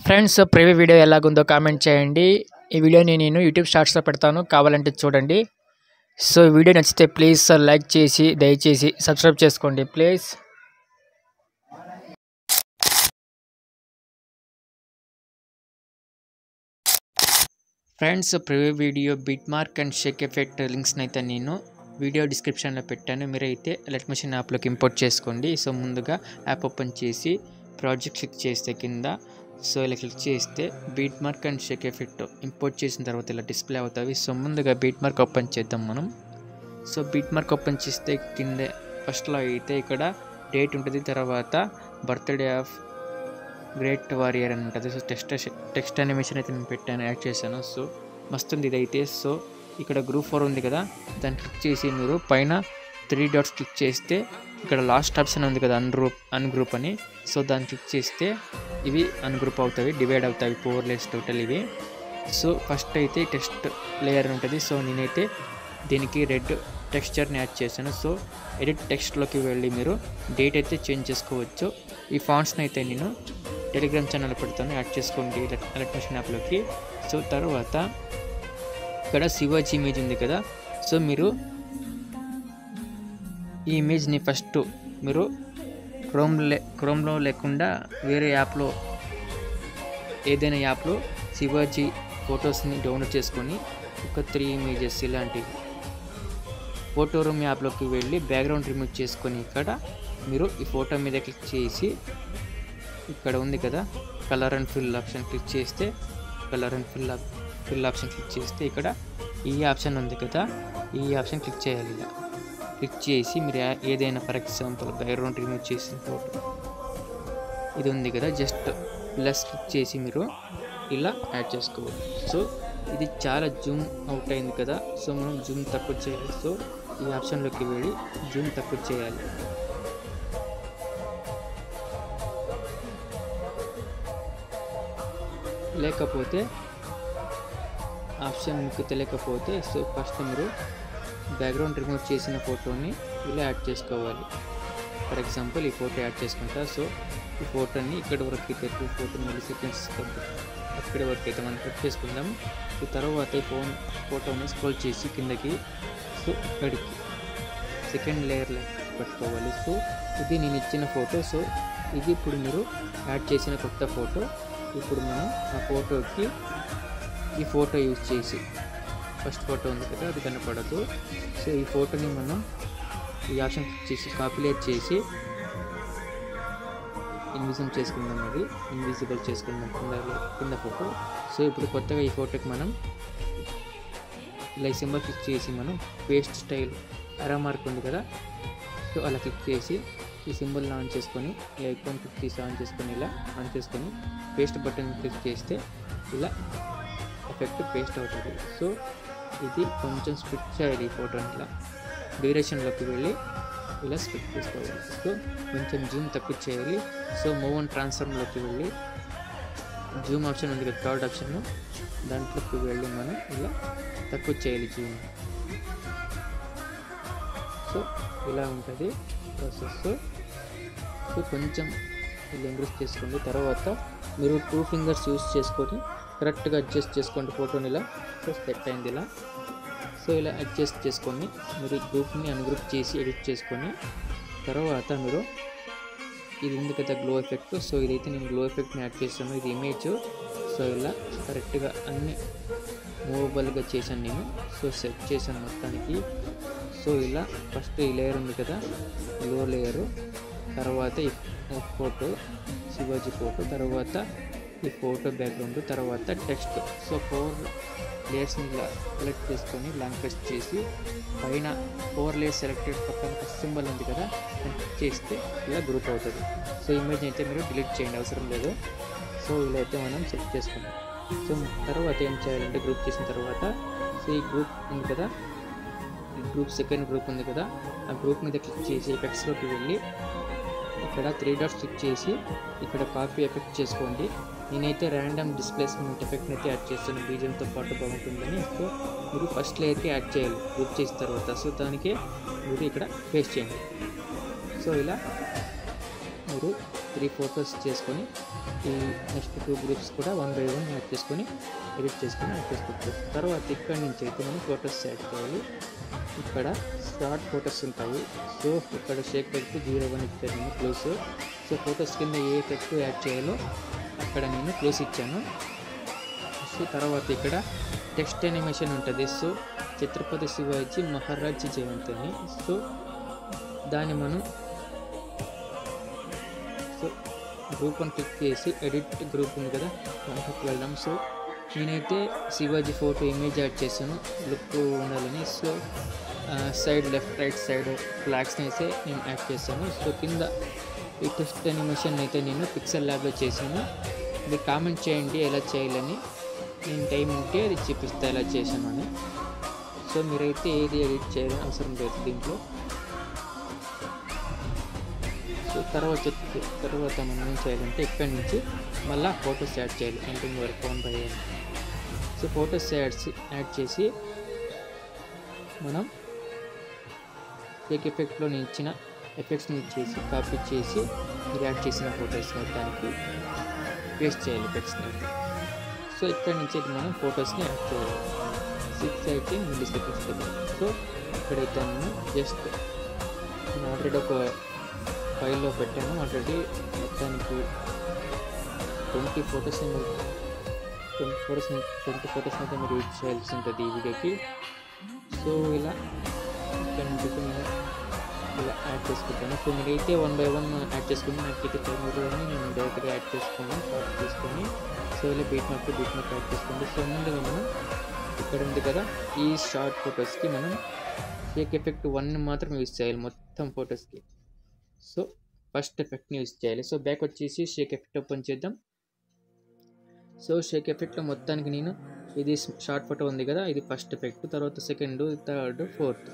Friends previous video ఎలాగుందో comment చేయండి. ఈ వీడియోని నేను యూట్యూబ్ షార్ట్స్లో పెడతాను, కావాలంటే చూడండి. సో వీడియో నచ్చితే ప్లీజ్ లైక్ చేసి దయచేసి సబ్స్క్రైబ్ చేసుకోండి please. Friends previous video beat mark and shake effect లింక్స్ని అయితే నేను వీడియో డిస్క్రిప్షన్లో పెట్టాను. మీరైతే లెట్ మెషిన్ యాప్లోకి ఇంపోర్ట్ చేసుకోండి. సో ముందుగా యాప్ ఓపెన్ చేసి ప్రాజెక్ట్ క్లిక్ చేస్తే కింద సో ఇలా క్లిక్ చేస్తే beat mark and shake effect import చేసిన తర్వాత ఇలా డిస్ప్లే అవుతాయి. సో ముందుగా బీట్ మార్క్ ఓపెన్ చేద్దాం మనం. సో బీట్ మార్క్ ఓపెన్ చేస్తే కింద ఫస్ట్లో అయితే ఇక్కడ డేట్ ఉంటుంది, తర్వాత బర్త్డే ఆఫ్ గ్రేట్ వారియర్ అని ఉంటుంది. సో టెక్స్ట్ అనిమేషన్ అయితే నేను పెట్టాను, యాడ్ చేశాను. సో మస్తుంది ఇదైతే. సో ఇక్కడ గ్రూప్ 4 ఉంది కదా, దాన్ని క్లిక్ చేసి మీరు పైన 3 డాట్స్ క్లిక్ చేస్తే ఇక్కడ లాస్ట్ ఆప్షన్ ఉంది కదా అన్గ్రూప్ అని. సో దాన్ని క్లిక్ చేస్తే ఇవి అన్గ్రూప్ అవుతాయి, డివైడ్ అవుతాయి 4 లేయర్స్ టోటల్ ఇవి. సో ఫస్ట్ అయితే టెక్స్ట్ లేయర్ ఉంటుంది. సో నేనైతే దీనికి రెడ్ టెక్స్చర్ని యాడ్ చేశాను. సో ఎడిట్ టెక్స్ట్లోకి వెళ్ళి మీరు డేట్ అయితే చేంజ్ చేసుకోవచ్చు. ఈ ఫాంట్స్ని అయితే నేను టెలిగ్రామ్ ఛానల్ పెడతాను, యాడ్ చేసుకోండి ఎలక్ట్రిషన్ యాప్లోకి. సో తర్వాత ఇక్కడ శివాజీ ఇమేజ్ ఉంది కదా, సో మీరు ఈ ఇమేజ్ని ఫస్ట్ మీరు క్రోమ్లో లేకుండా వేరే యాప్లో ఏదైనా యాప్లో శివాజీ ఫొటోస్ని డౌన్లోడ్ చేసుకొని ఒక 3 ఇమేజెస్ ఇలాంటివి ఫోటో రూమ్ యాప్లోకి వెళ్ళి బ్యాక్గ్రౌండ్ రిమూవ్ చేసుకొని ఇక్కడ మీరు ఈ ఫోటో మీద క్లిక్ చేసి ఇక్కడ ఉంది కదా colour and fill option click చేస్తే colour and fill option click చేస్తే ఇక్కడ ఈ ఆప్షన్ ఉంది కదా, ఈ ఆప్షన్ క్లిక్ చేయాలి. ఇలా క్లిక్ చేసి మీరు ఏదైనా ఫర్ ఎగ్జాంపుల్ బ్యాక్గ్రౌండ్ రిమూవ్ చేసిన ఫోటో ఇది ఉంది కదా, జస్ట్ ప్లస్ క్లిక్ చేసి మీరు ఇలా యాడ్ చేసుకోవాలి. సో ఇది చాలా జూమ్ అవుట్ అయింది కదా, సో మనం జూమ్ తక్కువ చేయాలి. సో ఈ ఆప్షన్లోకి వెళ్ళి జూమ్ తక్కువ చేయాలి. లేకపోతే ఆప్షన్ మీకు తెలియకపోతే సో ఫస్ట్ మీరు బ్యాక్గ్రౌండ్ రిమూవ్ చేసిన ఫోటోని ఇలా యాడ్ చేసుకోవాలి. ఫర్ ఎగ్జాంపుల్ ఈ ఫోటో యాడ్ చేసుకుంటా. సో ఈ ఫోటోని ఇక్కడి వరకు అయితే 240 మిల్లీ సెకండ్స్ అక్కడి వరకు అయితే మనం కట్ చేసుకుందాం. ఈ తర్వాత ఈ ఫోటోని స్క్రోల్ చేసి కిందకి సో ఇక్కడికి సెకండ్ లేయర్లో పెట్టుకోవాలి. సో ఇది నేను ఇచ్చిన ఫోటో. సో ఇది ఇప్పుడు మీరు యాడ్ చేసిన కొత్త ఫోటో. ఇప్పుడు మనం ఆ ఫోటోకి ఈ ఫోటో యూజ్ చేసి ఫస్ట్ ఫోటో ఉంది కదా అది కనపడదు. సో ఈ ఫోటోని మనం ఈ ఆప్షన్ క్లిక్ చేసి కాపీలేట్ చేసి ఇన్విజిబుల్ చేసుకుందాం కింద ఫోటో. సో ఇప్పుడు కొత్తగా ఈ ఫోటోకి మనం ఇలా సింబల్ క్లిక్ చేసి మనం పేస్ట్ స్టైల్ అరా మార్క్ ఉంది కదా, సో అలా క్లిక్ చేసి ఈ సింబల్ ఆన్ చేసుకొని ఈ ఐకాన్ క్లిక్ చేసి ఆన్ చేసుకొని ఇలా ఆన్ చేసుకొని పేస్ట్ బటన్ క్లిక్ చేస్తే ఇలా ఎఫెక్ట్ పేస్ట్ అవుతుంది. సో ఇది కొంచెం స్ప్లిట్ చేయాలి ఈ ఫోటోని, ఇలా డ్యూరేషన్లోకి వెళ్ళి ఇలా స్ప్లిట్ చేసుకోవాలి. సో కొంచెం జూమ్ తక్కువ చేయాలి. సో మూవ్ అండ్ ట్రాన్స్ఫార్మ్లోకి వెళ్ళి జూమ్ ఆప్షన్ ఉంది కదా, థర్డ్ ఆప్షన్, దాంట్లోకి వెళ్ళి మనం ఇలా తక్కువ చేయాలి జూమ్. సో ఇలా ఉంటుంది ప్రాసెస్. సో కొంచెం ఇలా ఇంక్రీజ్ చేసుకోండి. తర్వాత మీరు 2 ఫింగర్స్ యూస్ చేసుకొని కరెక్ట్గా అడ్జస్ట్ చేసుకోండి ఫోటోని. ఇలా సో సెట్ అయింది ఇలా. సో ఇలా అడ్జస్ట్ చేసుకొని మీరు గ్రూప్ని అన్గ్రూప్ చేసి ఎడిట్ చేసుకొని తర్వాత మీరు ఇది ఉంది కదా గ్లో ఎఫెక్ట్. సో ఇదైతే నేను గ్లో ఎఫెక్ట్ని యాడ్ చేస్తాను. ఇది ఇమేజ్. సో ఇలా కరెక్ట్గా అన్ని మూవబుల్గా చేశాను నేను. సో సెట్ చేశాను మొత్తానికి. సో ఇలా ఫస్ట్ ఈ లేయర్ ఉంది కదా గ్లో లేయరు, తర్వాత ఈ ఫోటో శివాజీ ఫోటో, తర్వాత ఈ ఫోటో బ్యాక్గ్రౌండ్, తర్వాత టెక్స్ట్. సో 4 లేయర్స్ని ఇలా సెలెక్ట్ చేసుకొని లాంగ్ ప్రెస్ చేసి పైన 4 లేయర్స్ సెలెక్టెడ్ పక్కన సింబల్ ఉంది కదా దాన్ని క్లిక్ చేస్తే ఇలా గ్రూప్ అవుతుంది. సో ఇమేజ్ అయితే మీరు డిలీట్ చేయండి, అవసరం లేదు. సో ఇలా అయితే మనం సెట్ చేసుకుంటాం. సో తర్వాత ఏం చేయాలంటే గ్రూప్ చేసిన తర్వాత సో ఈ గ్రూప్ ఉంది కదా, ఈ గ్రూప్ సెకండ్ గ్రూప్ ఉంది కదా, ఆ గ్రూప్ మీద క్లిక్ చేసి ఎఫెక్ట్స్లోకి వెళ్ళి ఇక్కడ 3 డాట్స్ క్లిక్ చేసి ఇక్కడ కాపీ ఎఫెక్ట్ చేసుకోండి. నేనైతే ర్యాండమ్ డిస్ప్లేస్మెంట్ ఎఫెక్ట్ని అయితే యాడ్ చేస్తాను, బీజియంతో పాటు బాగుంటుందని. సో మీరు ఫస్ట్ లేయర్కి యాడ్ చేయాలి గ్రూప్ చేసిన తర్వాత. సో దానికి మీరు ఇక్కడ పేస్ట్ చేయండి. సో ఇలా మీరు 3 ఫొటోస్ చేసుకొని ఈ నెక్స్ట్ 2 గ్రూప్స్ కూడా 1 బై 1 యాడ్ చేసుకొని ఎడిట్ చేసుకొని యాడ్ చేసుకోవచ్చు. తర్వాత ఇక్కడ నుంచి అయితే మనం ఫొటోస్ యాడ్ చేయాలి. ఇక్కడ స్టార్ట్ ఫొటోస్ ఉంటాయి. సో ఇక్కడ షేక్ పెట్టి 01 ఇచ్చాను నేను క్లోజ్. సో ఫొటోస్ కింద ఏ ఎఫెక్ట్ యాడ్ చేయాలో అక్కడ నేను క్లోజ్ ఇచ్చాను. సో తర్వాత ఇక్కడ టెక్స్ట్ యానిమేషన్ ఉంటుంది. సో ఛత్రపతి శివాజీ మహారాజ్ జయంతి అని. సో దాన్ని మనం సో గ్రూప్ అని క్లిక్ చేసి ఎడిట్ గ్రూప్ ఉంది కదా దాంట్లోకి వెళ్దాం. సో నేనైతే శివాజీ ఫోటో ఇమేజ్ యాడ్ చేశాను లుక్ ఉండాలని. So side left right side ఫ్లాగ్స్ని అయితే నేను యాడ్ చేశాను. సో కింద ఈ టెక్స్ట్ యానిమేషన్ అయితే నేను పిక్సెల్ ల్యాబ్లో చేశాను. మీరు కామెంట్ చేయండి ఎలా చేయాలని, నేను టైం ఉంటే అది చూపిస్తా ఎలా చేశాను అని. సో మీరైతే ఏది ఎడిట్ చేయాలని అవసరం లేదు దీంట్లో. సో తర్వాత మనం ఏం చేయాలంటే ఇక్కడి నుంచి మళ్ళీ ఫొటోస్ యాడ్ చేయాలి ఎండింగ్ వరకు 1 బై 1. సో ఫొటోస్ యాడ్ చేసి మనం టేక్ ఎఫెక్ట్లో నేను ఇచ్చిన ఎఫెక్ట్స్ని ఇచ్చేసి కాపీ చేసి మీరు యాడ్ చేసిన ఫొటోస్ మొత్తానికి పేస్ట్ చేయాలి ఎఫెక్ట్స్ని. సో ఇక్కడ నుంచి మనం ఫొటోస్ని యాడ్ చేయాలి 618 మిల్లీసెకండ్స్ దగ్గర. సో ఇక్కడైతే నేను జస్ట్ నేను ఆల్రెడీ ఒక ఫైల్లో పెట్టాను. ఆల్రెడీ మొత్తానికి 20 ఫొటోస్ అయితే మీరు యూజ్ చేయాల్సి ఉంటుంది ఈ వీడియోకి. సో ఇలా ఇక్కడ నుంచి నేను ఇలా యాడ్ చేసుకుంటాను. సో మీరైతే 1 బై 1 యాడ్ చేసుకుని నాకైతే టైం నేను డైరెక్ట్గా యాడ్ చేసుకుని కాపీ చేసుకొని సో ఇలా బీట్ మార్క్ యాడ్ చేసుకోండి. సో ముందుగా మనం ఇక్కడ ఉంది కదా ఈ షార్ట్ ఫొటోస్కి మనం షేక్ ఎఫెక్ట్ 1 మాత్రం యూజ్ చేయాలి మొత్తం ఫొటోస్కి. సో ఫస్ట్ ఎఫెక్ట్ని యూజ్ చేయాలి. సో బ్యాక్ వచ్చేసి షేక్ ఎఫెక్ట్ ఓపెన్ చేద్దాం. సో షేక్ ఎఫెక్ట్లో మొత్తానికి నేను ఇది షార్ట్ ఫోటో ఉంది కదా ఇది ఫస్ట్ ఎఫెక్ట్, తర్వాత second, third, fourth.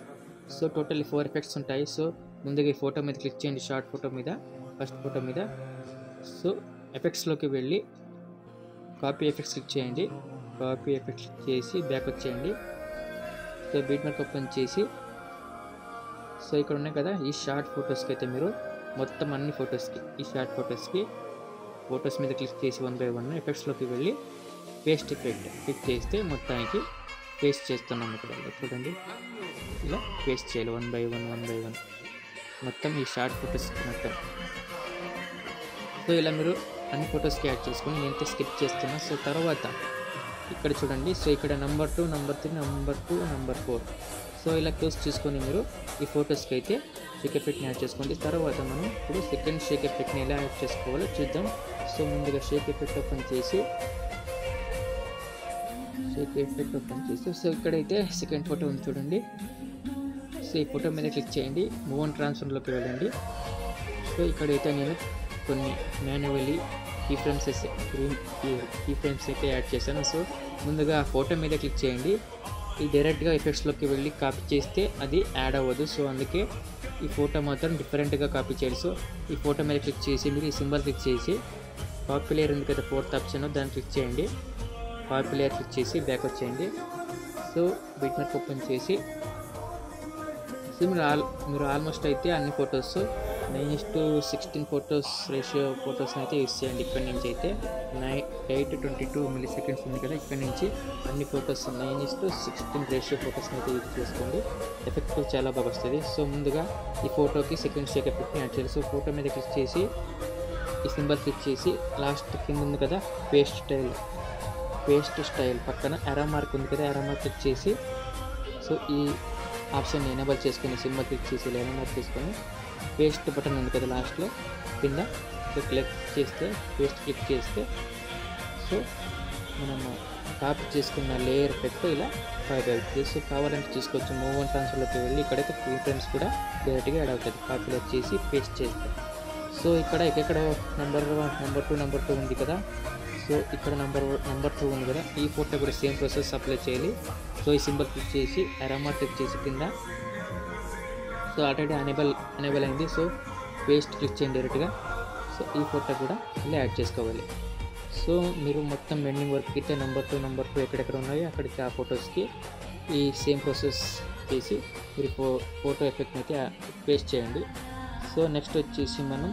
So total 4 effects ఉంటాయి. సో ముందుగా ఈ ఫోటో మీద క్లిక్ చేయండి, షార్ట్ ఫోటో మీద, ఫస్ట్ ఫోటో మీద. సో ఎఫెక్ట్స్లోకి వెళ్ళి కాపీ ఎఫెక్ట్స్ క్లిక్ చేయండి. కాపీ ఎఫెక్ట్స్ క్లిక్ చేసి బ్యాక్ వచ్చేయండి. సో బీట్ మార్క్ ఓపెన్ చేసి సో ఇక్కడ ఉన్నాయి కదా ఈ షార్ట్ ఫొటోస్కి అయితే మీరు మొత్తం అన్ని ఫొటోస్కి ఈ షార్ట్ ఫొటోస్ మీద క్లిక్ చేసి 1 బై 1 ఎఫెక్ట్స్లోకి వెళ్ళి పేస్ట్ ఎఫెక్ట్ క్లిక్ చేస్తే మొత్తానికి పేస్ట్ చేస్తున్నాం. ఇక్కడ చూడండి ఇలా పేస్ట్ చేయాలి 1 బై 1 మొత్తం ఈ షార్ట్ ఫొటోస్కి మొత్తం. సో ఇలా మీరు అన్ని ఫొటోస్కి యాడ్ చేసుకొని నేనైతే స్కిప్ చేస్తున్నాను. సో తర్వాత ఇక్కడ చూడండి. సో ఇక్కడ number 2, number 3, number 2, number 4. So ఇలా క్లోజ్ చేసుకొని మీరు ఈ ఫొటోస్కి అయితే షేక్ ఎఫెక్ట్ని యాడ్ చేసుకోండి. తర్వాత మనం ఇప్పుడు సెకండ్ షేక్ ఎఫెక్ట్ని ఎలా యాడ్ చేసుకోవాలో చూద్దాం. సో ముందుగా షేక్ ఎఫెక్ట్ ఓపెన్ చేసి సో ఇక్కడైతే సెకండ్ ఫోటో ఉంది చూడండి. సో ఈ ఫోటో మీద క్లిక్ చేయండి, మూవ్ ఆన్ ట్రాన్స్ఫర్లోకి వెళ్ళండి. సో ఇక్కడైతే నేను కొన్ని మాన్యువల్లీ కీ ఫ్రేమ్స్ అయితే యాడ్ చేశాను. సో ముందుగా ఫోటో మీద క్లిక్ చేయండి. ఈ డైరెక్ట్గా ఎఫెక్ట్స్లోకి వెళ్ళి కాపీ చేస్తే అది యాడ్ అవ్వదు. సో అందుకే ఈ ఫోటో మాత్రం డిఫరెంట్గా కాపీ చేయాలి. సో ఈ ఫోటో మీద క్లిక్ చేసి మీరు ఈ సింబల్ క్లిక్ చేసి కాపీ లేయర్ ఉంది కదా 4th ఆప్షన్ దాన్ని క్లిక్ చేయండి. కాపీ లేయర్ క్లిక్ చేసి బ్యాక్ వచ్చేయండి. సో బీట్ మార్క్ ఓపెన్ చేసి సో మీరు ఆల్మోస్ట్ అయితే అన్ని ఫొటోస్ 9:16 ఫొటోస్ రేషియో ఫొటోస్ని అయితే యూస్ చేయండి. ఇక్కడ నుంచి అయితే 8:22 మిల్లీసెకండ్స్ ఉంది కదా ఇక్కడ నుంచి అన్ని ఫొటోస్ 9:16 రేషియో ఫొటోస్ని అయితే యూజ్ చేసుకోండి. ఎఫెక్ట్ చాలా బాగా వస్తుంది. సో ముందుగా ఈ ఫోటోకి సెకండ్ షేక్ ఎఫెక్ట్ని యాడ్ చేయాలి. సో ఫోటో మీద క్లిక్ చేసి ఈ సింబల్ క్లిక్ చేసి లాస్ట్ కింద ఉంది కదా పేస్ట్ స్టైల్ పక్కన ఎరా మార్క్ ఉంది కదా ఎరా మార్క్ క్లిక్ చేసి సో ఈ ఆప్షన్ ఎనేబుల్ చేసుకొని సింబల్ క్లిక్ చేసి ఎరా మార్క్ చేసుకొని పేస్ట్ బటన్ ఉంది కదా లాస్ట్లో కింద సో క్లిక్ చేస్తే పేస్ట్ క్లిక్ చేస్తే సో మనం కాపీ చేసుకున్న లేయర్ ఎఫెక్ట్ ఇలా 5 అవుతుంది. సో కావాలంటే చూసుకోవచ్చు. మూవ్ ఆన్ ట్రాన్స్ఫర్లోకి వెళ్ళి ఇక్కడైతే కీ ఫ్రేమ్స్ కూడా డైరెక్ట్గా యాడ్ అవుతుంది. కాపీలో చేసి పేస్ట్ చేస్తే సో ఇక్కడ ఎక్కడ నెంబర్ 2 ఉంది కదా. సో ఇక్కడ నెంబర్ 2 ఉంది కదా ఈ ఫోటో కూడా సేమ్ ప్రాసెస్ అప్లై చేయాలి. సో ఈ సింబల్ క్లిక్ చేసి ఎరామా క్లిక్ చేసి కింద సో ఆల్రెడీ అనేబుల్ అయింది. సో పేస్ట్ క్లిక్ చేయండి డైరెక్ట్గా. సో ఈ ఫోటో కూడా ఇలా యాడ్ చేసుకోవాలి. సో మీరు మొత్తం ఎండింగ్ వరకు అయితే నెంబర్ 2 ఎక్కడెక్కడ ఉన్నాయో అక్కడికి ఆ ఫొటోస్కి ఈ సేమ్ ప్రాసెస్ చేసి మీరు ఫోటో ఎఫెక్ట్ని అయితే పేస్ట్ చేయండి. సో నెక్స్ట్ వచ్చేసి మనం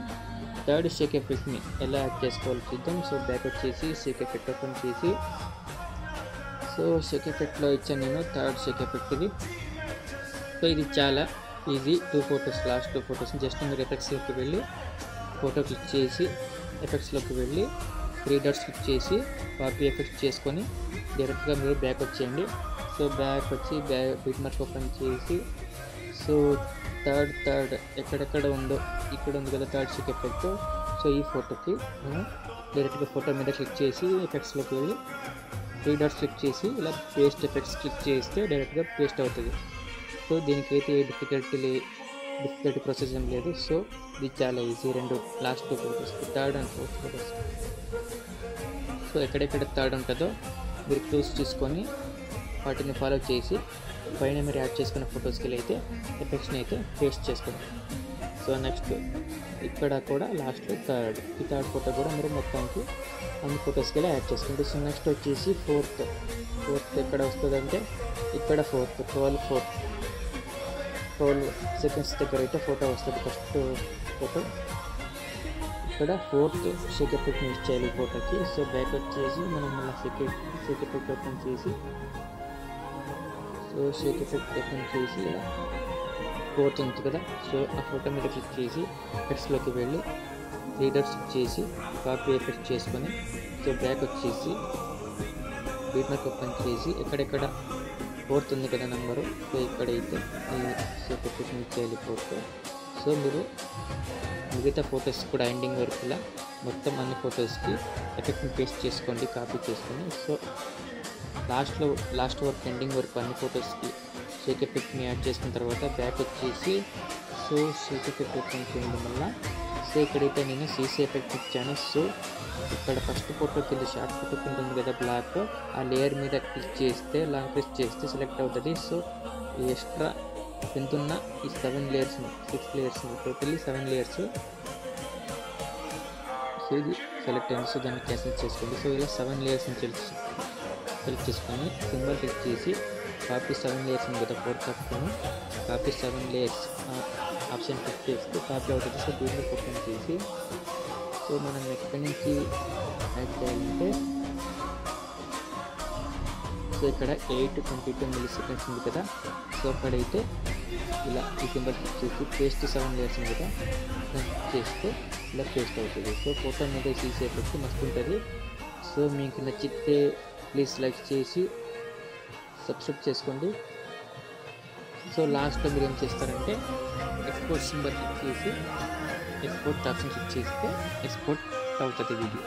థర్డ్ షేక్ ఎఫెక్ట్ని ఎలా యాడ్ చేసుకోవాలో చూద్దాం. సో బ్యాక్ వచ్చేసి షేక్ ఎఫెక్ట్ ఓపెన్ చేసి, సో షేక్ ఎఫెక్ట్లో ఇచ్చాను నేను థర్డ్ షేక్ ఎఫెక్ట్ ఇది. సో ఇది చాలా easy. 2 photos, last 2 photos just మీరు ఎఫెక్ట్స్లోకి వెళ్ళి ఫోటో క్లిక్ చేసి, ఎఫెక్ట్స్లోకి వెళ్ళి 3 డాట్స్ క్లిక్ చేసి కాపీ ఎఫెక్ట్ చేసుకొని డైరెక్ట్గా మీరు బ్యాక్ వచ్చేయండి. సో బ్యాక్ వచ్చి బిట్ మార్క్ ఓపెన్ చేసి, సో థర్డ్ ఎక్కడెక్కడ ఉందో ఇక్కడ ఉంది కదా థర్డ్ షేక్ ఎఫెక్ట్. సో ఈ ఫోటోకి మనం డైరెక్ట్గా ఫోటో మీద క్లిక్ చేసి ఎఫెక్ట్స్లోకి వెళ్ళి 3 డాట్స్ క్లిక్ చేసి ఇలా పేస్ట్ ఎఫెక్ట్స్ క్లిక్ చేస్తే డైరెక్ట్గా పేస్ట్ అవుతుంది. సో దీనికైతే ఏ డిఫికల్టీ ప్రాసెస్ ఏం లేదు. సో ఇది చాలా easy. Last 2 photos, third and fourth photos. So ఎక్కడెక్కడ థర్డ్ ఉంటుందో మీరు క్లూస్ తీసుకొని వాటిని ఫాలో చేసి పైన మీరు యాడ్ చేసుకున్న ఫొటోస్కి వెళ్ళి అయితే ఎఫెక్ట్స్ని అయితే పేస్ట్ చేసుకోండి. సో నెక్స్ట్ ఇక్కడ కూడా లాస్ట్లో ఈ థర్డ్ ఫోటో కూడా మీరు మొత్తానికి అన్ని ఫొటోస్కి వెళ్ళి యాడ్ చేసుకోండి. సో నెక్స్ట్ వచ్చేసి ఫోర్త్ ఎక్కడ వస్తుందంటే ఇక్కడ 12 సెకండ్స్ దగ్గర అయితే ఫోటో వస్తుంది. ఫస్ట్ ఫోటో ఇక్కడ 4th షేక్ ఎఫెక్ట్ని యూజ్ చేయాలి ఫోటోకి. సో బ్యాక్ వచ్చేసి మనం మళ్ళీ షేక్ ఎఫెక్ట్ ఓపెన్ చేసి, సో షేక్ ఎఫెక్ట్ ఓపెన్ చేసి ఇలా 4th ఉంది కదా, సో ఆ ఫోటో మీద క్లిక్ చేసి ఎఫెక్ట్స్లోకి వెళ్ళి 3 డాట్స్ క్లిక్ చేసి కాపీ ఎఫెక్ట్ చేసుకొని, సో బ్యాక్ వచ్చేసి బీట్ మార్క్ ఓపెన్ చేసి ఎక్కడెక్కడ 4th ఉంది కదా నెంబరు, సో ఇక్కడైతే ఈ షేక్ ఎఫెక్ట్ని ఇచ్చేయాలి 4th. సో మీరు మిగతా ఫొటోస్ కూడా ఎండింగ్ వరకు ఇలా మొత్తం అన్ని ఫొటోస్కి ఎఫెక్ట్ని పేస్ట్ చేసుకోండి, కాపీ చేసుకొని. సో లాస్ట్ వరకు ఎండింగ్ వరకు అన్ని ఫొటోస్కి షేక్ ఎఫెక్ట్ని యాడ్ చేసుకున్న తర్వాత బ్యాక్ వచ్చేసి, సో షేక్ ఎఫెక్ట్ ఓపెన్ చేయడం వల్ల సో ఇక్కడైతే నేను సీసీ ఎఫెక్ట్ ఇచ్చాను. సో ఇక్కడ ఫస్ట్ ఫోటో కింద షార్ట్ ఫోటో కింద ఉంది కదా బ్లాక్, ఆ లేయర్ మీద క్లిక్ చేస్తే లాంగ్ ప్రెస్ చేస్తే సెలెక్ట్ అవుతుంది. సో ఈ ఎక్స్ట్రా కిందున్న ఈ 6 లేయర్స్ టోటల్లీ 7 లేయర్స్. సో ఇది సెలెక్ట్ అయింది. సో దాన్ని క్యాన్సిల్ చేసుకోండి. సో ఇలా 7 లేయర్స్ని సెలెక్ట్ చేసుకొని సింబల్ క్లిక్ చేసి కాపీ 7 లేయర్స్ ఉంది కదా 4th option, copy 7 layers option click చేస్తే కాపీ అవుతుంది. సో దీన్ని ఓపెన్ చేసి, సో మనం ఎక్కడి నుంచి యాడ్ చేయాలంటే, సో ఇక్కడ 8:22 milliseconds ఉంది కదా, సో అక్కడైతే ఇలా ఈ సింబల్ క్లిక్ చేసి పేస్ట్ 7 లేయర్స్ ఉంది కదా క్లిక్ చేస్తే ఇలా పేస్ట్ అవుతుంది. సో ఫోటో మీద సీసీ ఎఫెక్ట్ మస్తు ఉంటుంది. సో మీకు నచ్చితే ప్లీజ్ లైక్ చేసి సబ్స్క్రైబ్ చేసుకోండి. సో లాస్ట్లో మీరు ఏం చేస్తారంటే ఎక్స్పోర్ట్ సింబల్ క్లిక్ చేసి ఎక్స్పోర్ట్ ఆప్షన్ క్లిక్ చేస్తే ఎక్స్పోర్ట్ అవుతుంది వీడియో.